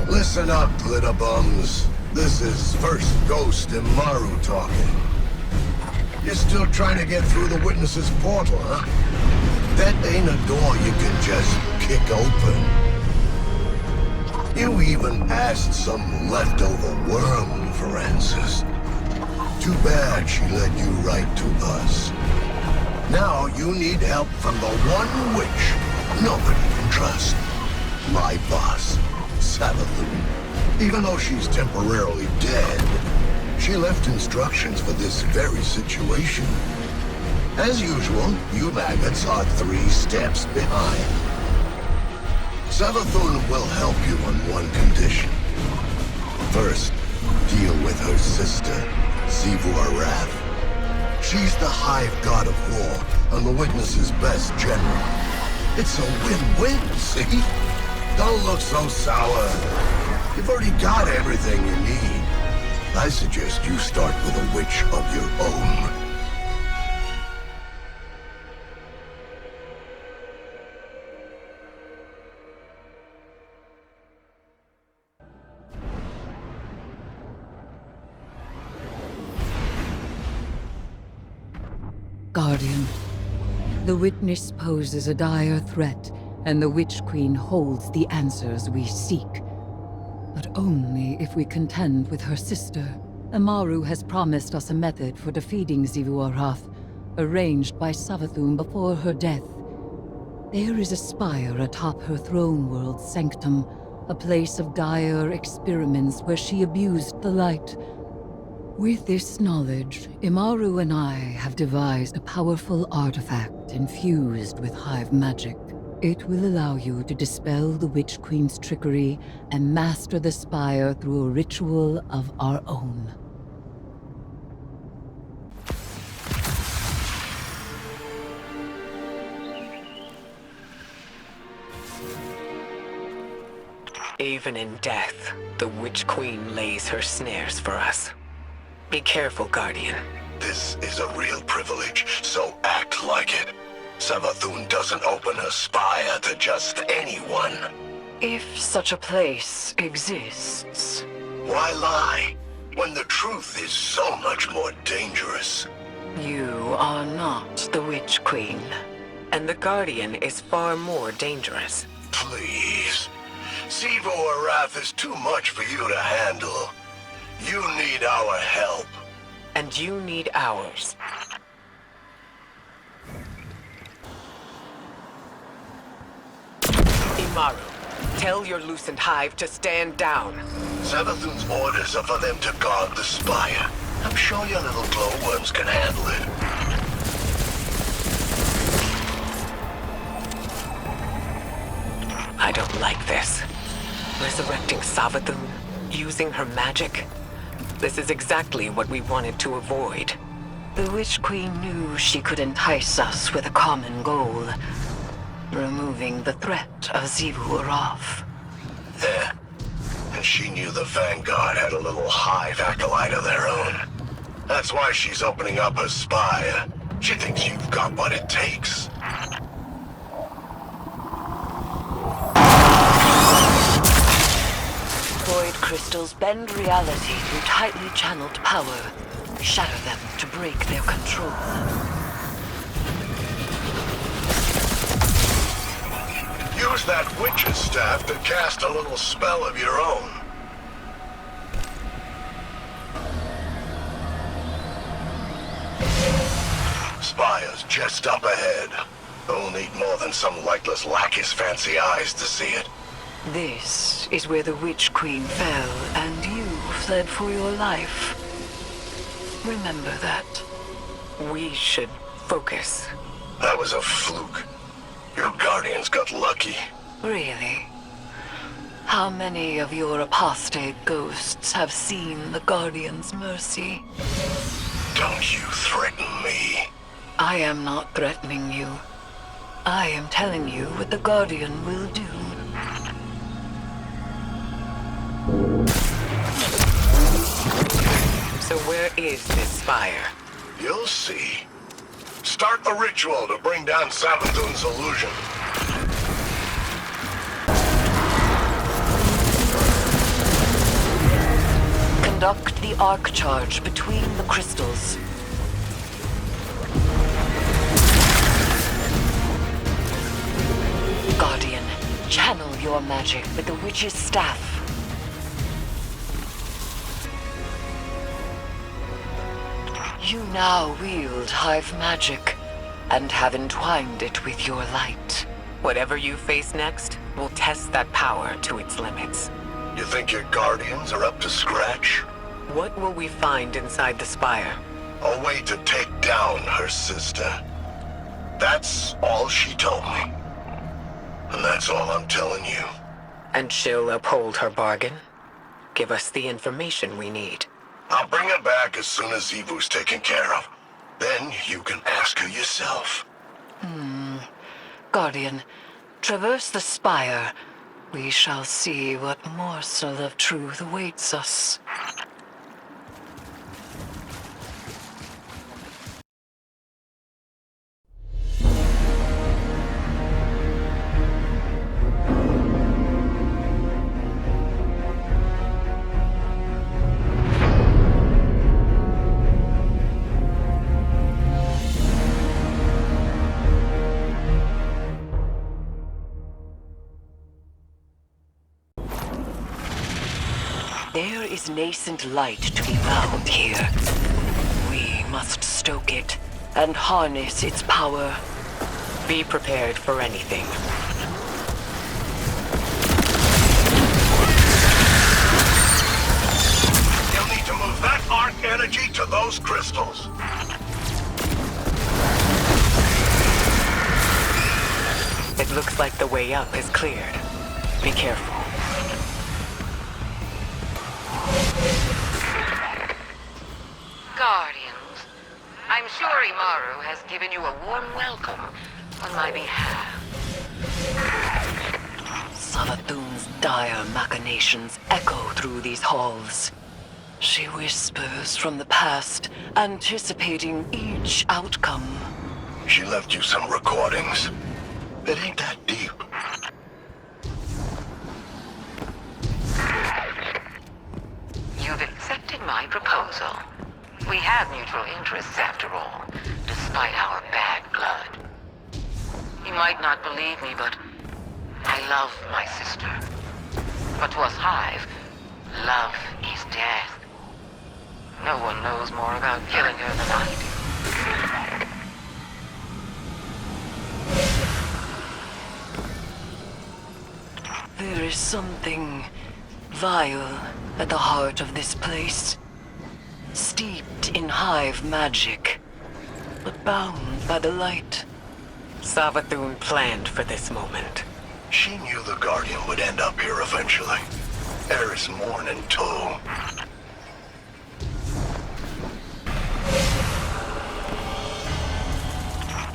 Listen up, glitter bums. This is first Ghost and Maru talking. You're still trying to get through the witness's portal, huh? That ain't a door you can just kick open. You even asked some leftover worm for answers. Too bad she led you right to us. Now you need help from the one witch nobody can trust. My boss, Savathun. Even though she's temporarily dead, she left instructions for this very situation. As usual, you maggots are 3 steps behind. Savathun will help you on one condition. First, deal with her sister, Arath. She's the Hive god of war and the Witness's best general. It's a win-win, see? Don't look so sour. You've already got everything you need. I suggest you start with a witch of your own. Guardian, the Witness poses a dire threat, and the Witch Queen holds the answers we seek. But only if we contend with her sister. Amaru has promised us a method for defeating Arath, arranged by Savathun before her death. There is a spire atop her throne world sanctum, a place of dire experiments where she abused the light. With this knowledge, Imaru and I have devised a powerful artifact infused with Hive magic. It will allow you to dispel the Witch Queen's trickery and master the Spire through a ritual of our own. Even in death, the Witch Queen lays her snares for us. Be careful, Guardian. This is a real privilege, so act like it. Savathun doesn't open her spire to just anyone. If such a place exists... Why lie, when the truth is so much more dangerous? You are not the Witch Queen, and the Guardian is far more dangerous. Please. Arath is too much for you to handle. You need our help. And you need ours. Imaru, tell your loosened Hive to stand down. Savathun's orders are for them to guard the spire. I'm sure your little glowworms can handle it. I don't like this. Resurrecting Savathun, using her magic. This is exactly what we wanted to avoid. The Witch Queen knew she could entice us with a common goal. Removing the threat of Arath. Yeah. And she knew the Vanguard had a little Hive acolyte of their own. That's why she's opening up her spire. She thinks you've got what it takes. Void crystals bend reality through tightly channeled power. Shatter them to break their control. Use that witch's staff to cast a little spell of your own. Spire's just up ahead. Don't need more than some lightless lackey's fancy eyes to see it. This is where the Witch Queen fell, and you fled for your life. Remember that. We should focus. That was a fluke. Your Guardians got lucky. Really? How many of your apostate ghosts have seen the Guardian's mercy? Don't you threaten me. I am not threatening you. I am telling you what the Guardian will do. So where is this spire? You'll see. Start the ritual to bring down Savathun's illusion. Conduct the arc charge between the crystals. Guardian, channel your magic with the witch's staff. You now wield Hive magic, and have entwined it with your light. Whatever you face next, we'll test that power to its limits. You think your guardians are up to scratch? What will we find inside the Spire? A way to take down her sister. That's all she told me. And that's all I'm telling you. And she'll uphold her bargain? Give us the information we need. I'll bring her back as soon as Evu's taken care of. Then you can ask her yourself. Guardian, traverse the Spire. We shall see what morsel of truth awaits us. There is nascent light to be found here. We must stoke it and harness its power. Be prepared for anything. You'll need to move that arc energy to those crystals. It looks like the way up is cleared. Be careful. Guardians, I'm sure Imaru has given you a warm welcome on my behalf. Savathun's dire machinations echo through these halls. She whispers from the past, anticipating each outcome. She left you some recordings. It ain't that deep. You've accepted my proposal. We have mutual interests after all, despite our bad blood. You might not believe me, but I love my sister. But to us Hive, love is death. No one knows more about killing her than I do. There is something vile at the heart of this place. Steeped in Hive magic, but bound by the light. Savathun planned for this moment. She knew the Guardian would end up here eventually. Eris mourn in tow.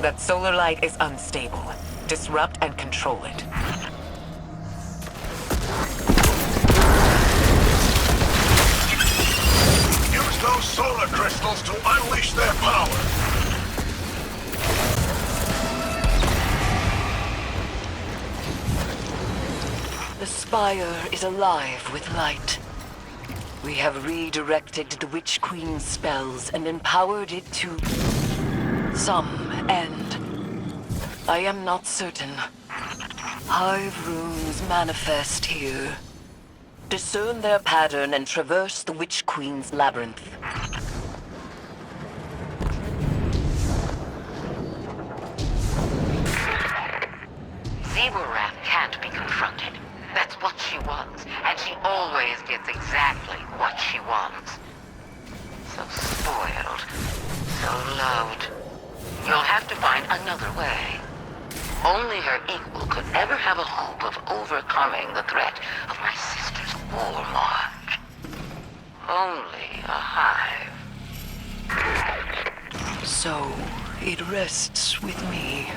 That solar light is unstable. Disrupt and control it. Use those solar crystals to unleash their power. The Spire is alive with light. We have redirected the Witch Queen's spells and empowered it to some end. I am not certain. Hive runes manifest here. Discern their pattern and traverse the Witch Queen's labyrinth. Zebrath can't be confronted. That's what she wants, and she always gets exactly what she wants. So spoiled, so loved. You'll have to find another way. Only her equal could ever have a hope of overcoming the threat of my sister's war march. Only a Hive. So, it rests with me.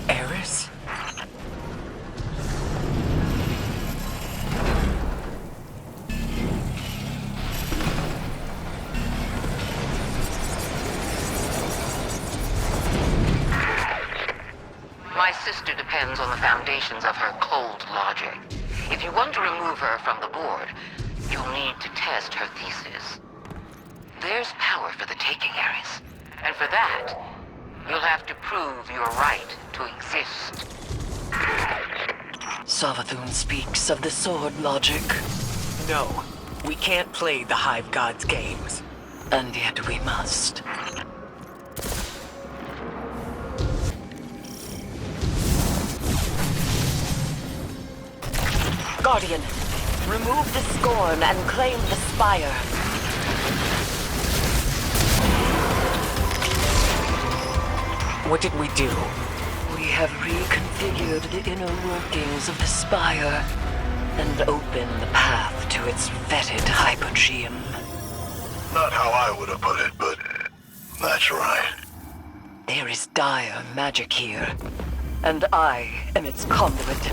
Eris? My sister depends on the foundations of her cold logic. If you want to remove her from the board, You'll need to test her thesis. There's power for the taking, Eris. And for that, you'll have to prove your right to exist. Savathun speaks of the sword logic. No, we can't play the Hive God's games. And yet we must. Guardian, remove the scorn and claim the Spire. What did we do? We have reconfigured the inner workings of the Spire and opened the path to its vetted hypogeum. Not how I would have put it, but that's right. There is dire magic here, and I am its conduit.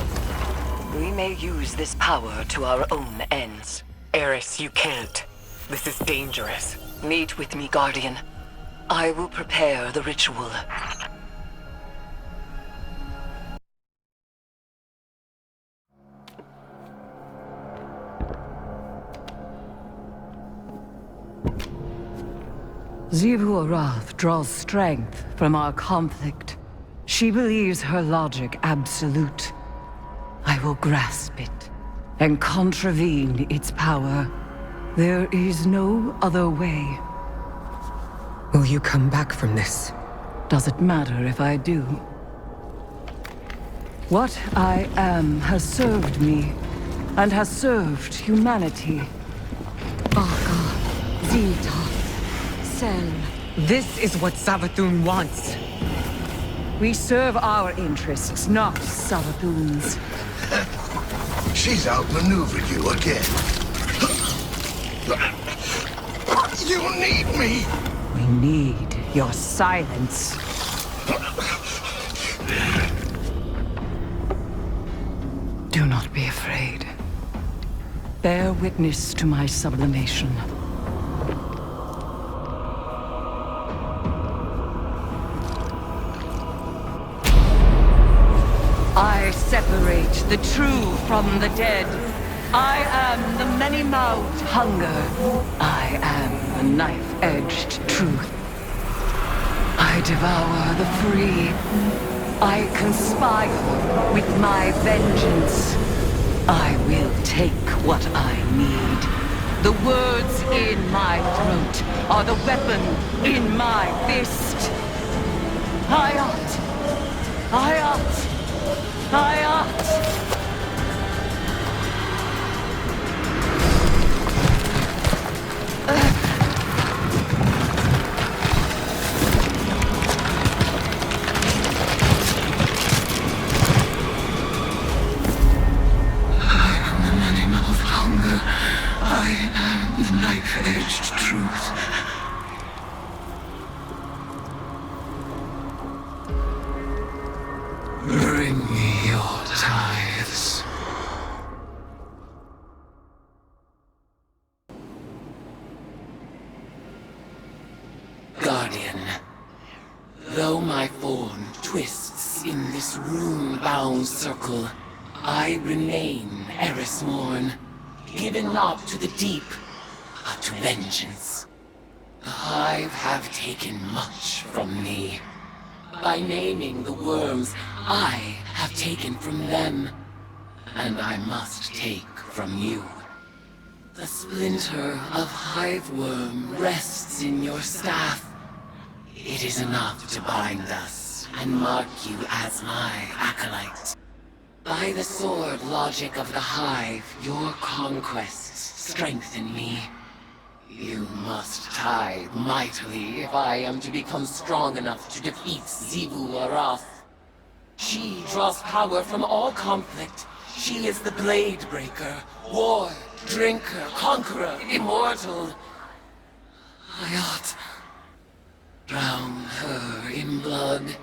We may use this power to our own ends. Eris, you can't. This is dangerous. Meet with me, Guardian. I will prepare the ritual. Xivu Arath draws strength from our conflict. She believes her logic absolute. I will grasp it and contravene its power. There is no other way. Will you come back from this? Does it matter if I do? What I am has served me, and has served humanity. Baka, Zita, Sel. This is what Savathun wants. We serve our interests, not Savathun's. She's outmaneuvered you again. You need me! We need your silence. Do not be afraid. Bear witness to my sublimation. I separate the true from the dead. I am the many-mouthed hunger. I am the knife-edged truth. I devour the free. I conspire with my vengeance. I will take what I need. The words in my throat are the weapon in my fist. Hayat! Hayat! Hayat! Knife-edged truth. Bring me your tithes. Guardian, though my form twists in this rune-bound circle, I remain Eris Morn, given not to the deep, but to vengeance. The Hive have taken much from me. By naming the worms, I have taken from them, and I must take from you. The splinter of Hive worm rests in your staff. It is enough to bind us and mark you as my acolyte. By the sword logic of the Hive, your conquests strengthen me. You must tithe mightily if I am to become strong enough to defeat Xivu Arath. She draws power from all conflict. She is the blade breaker, war, drinker, conqueror, immortal. Hayat, drown her in blood.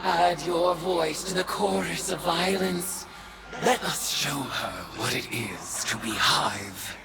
Add your voice to the chorus of violence. Let us show her what it is to be Hive.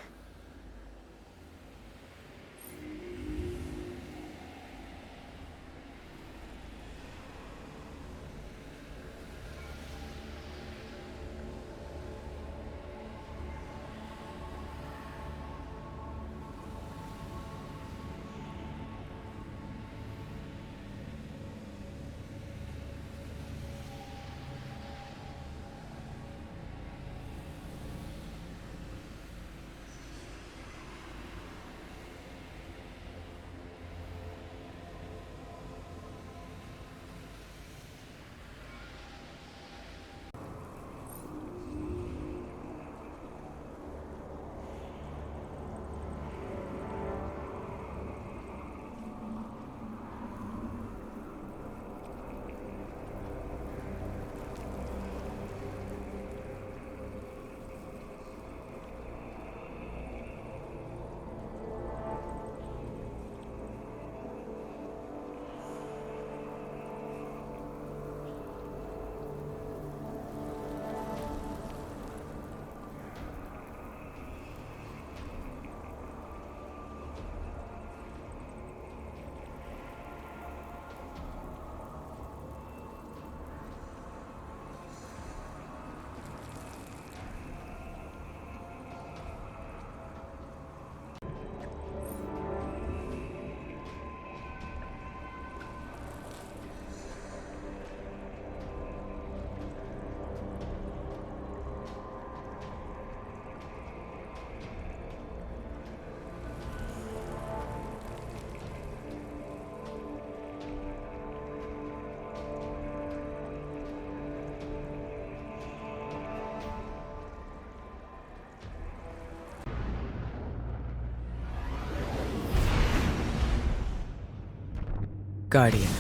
Guardian,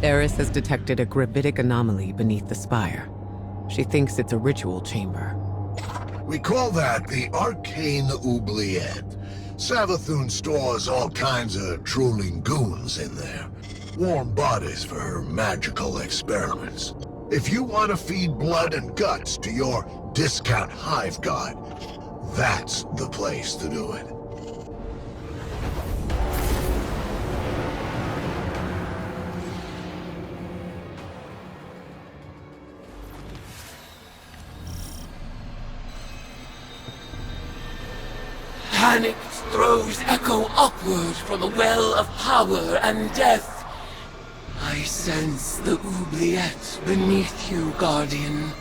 Eris has detected a gravitic anomaly beneath the Spire. She thinks it's a ritual chamber. We call that the Arcane Oubliette. Savathun stores all kinds of drooling goons in there. Warm bodies for her magical experiments. If you want to feed blood and guts to your discount Hive god, that's the place to do it. Panic throws echo upward from the well of power and death. I sense the oubliette beneath you, Guardian.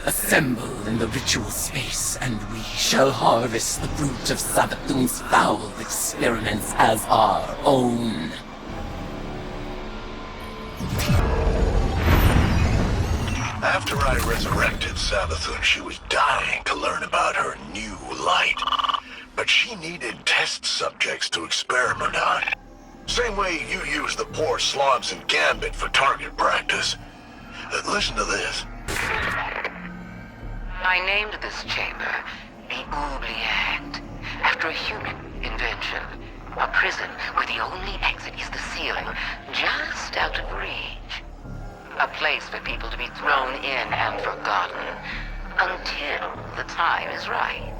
Assemble in the ritual space, and we shall harvest the fruit of Savathun's foul experiments as our own. After I resurrected Savathun, she was dying to learn about her new light. But she needed test subjects to experiment on. Same way you use the poor slobs in Gambit for target practice. Listen to this. I named this chamber the Oubliette, after a human invention. A prison where the only exit is the ceiling, just out of reach. A place for people to be thrown in and forgotten, until the time is right.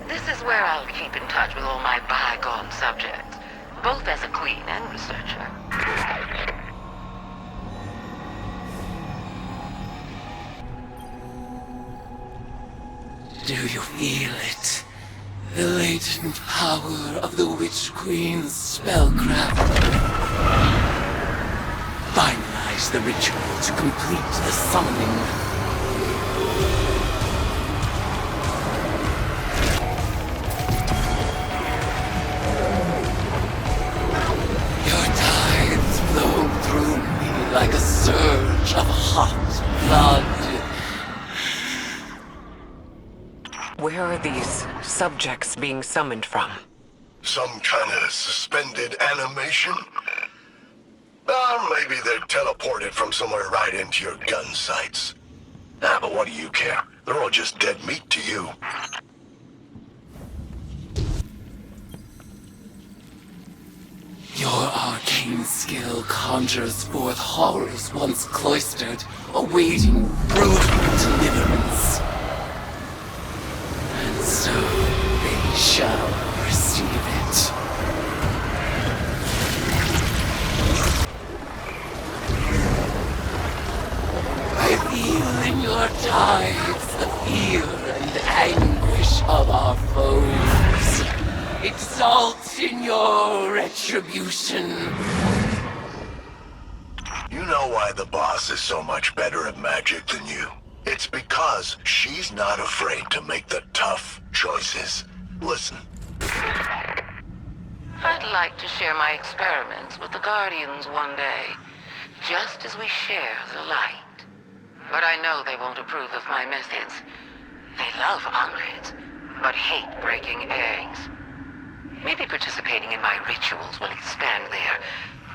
This is where I'll keep in touch with all my bygone subjects, both as a queen and researcher. Do you feel it? The latent power of the Witch Queen's spellcraft. Finalize the ritual to complete the summoning. Your tides flow through me like a surge of hot blood. Where are these subjects being summoned from? Some kind of suspended animation? Maybe they're teleported from somewhere right into your gun sights. But what do you care? They're all just dead meat to you. Your arcane skill conjures forth horrors once cloistered, awaiting brutal deliverance. And so they shall receive it. I feel in your tides the fear and anguish of our foes. Exalt in your retribution. You know why the boss is so much better at magic than you? It's because she's not afraid to make the tough choices. Listen. I'd like to share my experiments with the Guardians one day, just as we share the light. But I know they won't approve of my methods. They love omelets, but hate breaking eggs. Maybe participating in my rituals will expand their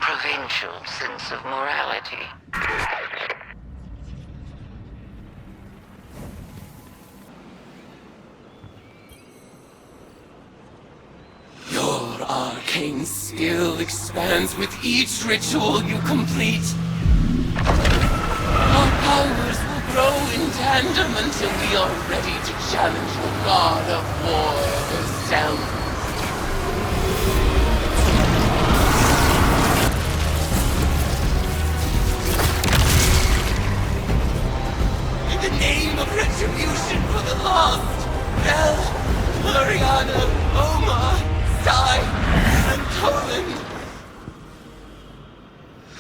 provincial sense of morality. Your arcane skill expands with each ritual you complete. Our powers will grow in tandem until we are ready to challenge the god of war herself. In the name of retribution for the lost, Bel, Mariana, Oma, Sai, and Toil.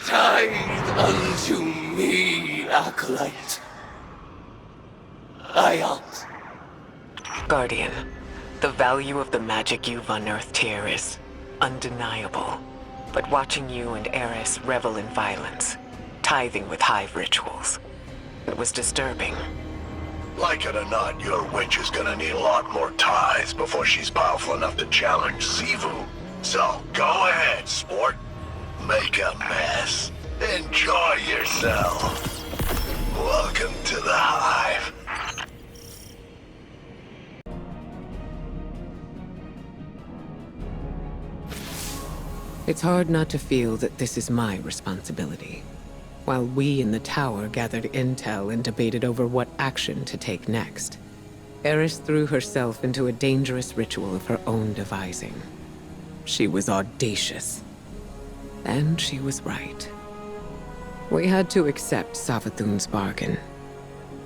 Tithe unto me, Acolyte. Ayat. Guardian, the value of the magic you've unearthed here is undeniable. But watching you and Eris revel in violence, tithing with Hive rituals, it was disturbing. Like it or not, your witch is gonna need a lot more ties before she's powerful enough to challenge Sivu. So, go ahead, sport. make a mess. Enjoy yourself. Welcome to the Hive. It's hard not to feel that this is my responsibility. While we in the tower gathered intel and debated over what action to take next, Eris threw herself into a dangerous ritual of her own devising. She was audacious. And she was right. We had to accept Savathun's bargain.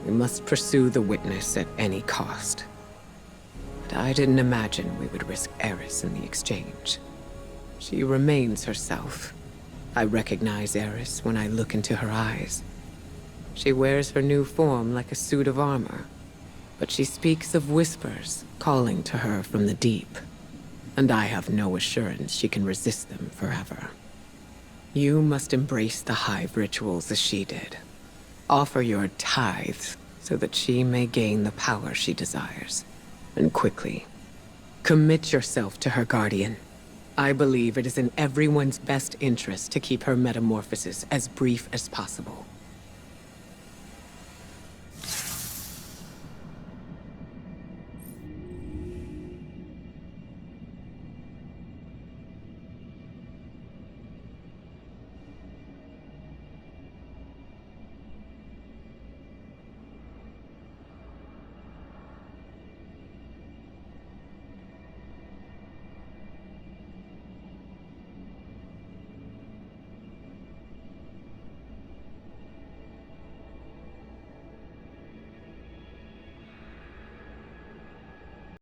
We must pursue the witness at any cost. But I didn't imagine we would risk Eris in the exchange. She remains herself. I recognize Eris when I look into her eyes. She wears her new form like a suit of armor, but she speaks of whispers calling to her from the deep, and I have no assurance she can resist them forever. You must embrace the Hive rituals as she did. Offer your tithes so that she may gain the power she desires, and quickly. Commit yourself to her guardian. I believe it is in everyone's best interest to keep her metamorphosis as brief as possible.